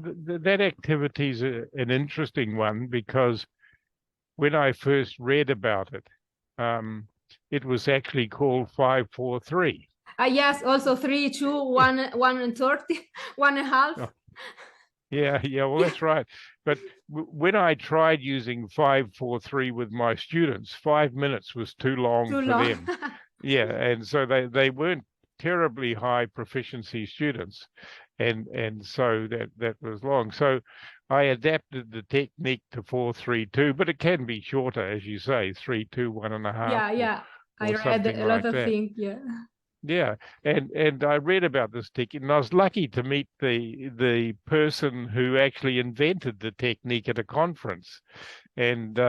That activity is an interesting one, because when I first read about it, it was actually called 5-4-3. Yes, also 3, 2, 1, 1:30, 1.5. Oh, yeah, well, that's right. But when I tried using 5-4-3 with my students, 5 minutes was too long for them. Yeah, and so they weren't terribly high proficiency students, and so that was long. So I adapted the technique to 4-3-2, but it can be shorter, as you say, 3-2, 1.5. Yeah. I read something a lot like of that. things. Yeah. Yeah, and I read about this technique, and I was lucky to meet the person who actually invented the technique at a conference. And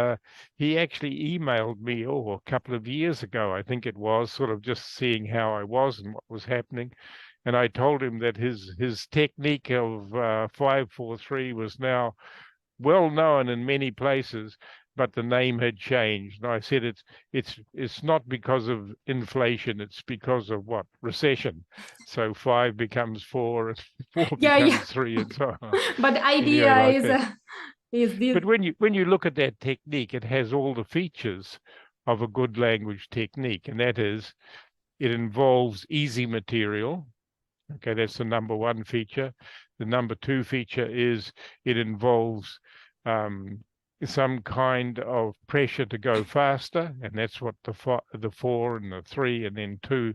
he actually emailed me, a couple of years ago, I think it was, sort of just seeing how I was and what was happening. And I told him that his technique of 5-4-3 was now well known in many places, but the name had changed. And I said it's not because of inflation, it's because of what? Recession. So 5 becomes 4, and 4 becomes 3, and so on. But the idea Anyway, is this. But when you look at that technique, it has all the features of a good language technique, and that is, it involves easy material. Okay, that's the number one feature. The number two feature is it involves some kind of pressure to go faster, and that's what the 4 and the 3 and then 2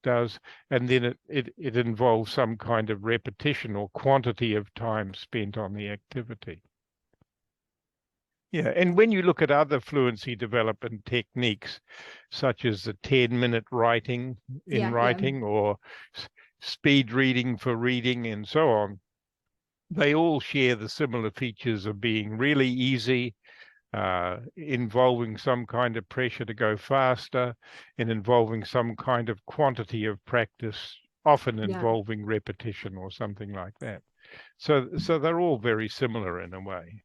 does. And then it involves some kind of repetition or quantity of time spent on the activity. Yeah, and when you look at other fluency development techniques, such as the 10-minute writing or speed reading for reading and so on, they all share the similar features of being really easy, involving some kind of pressure to go faster, and involving some kind of quantity of practice, often involving repetition or something like that. So they're all very similar in a way.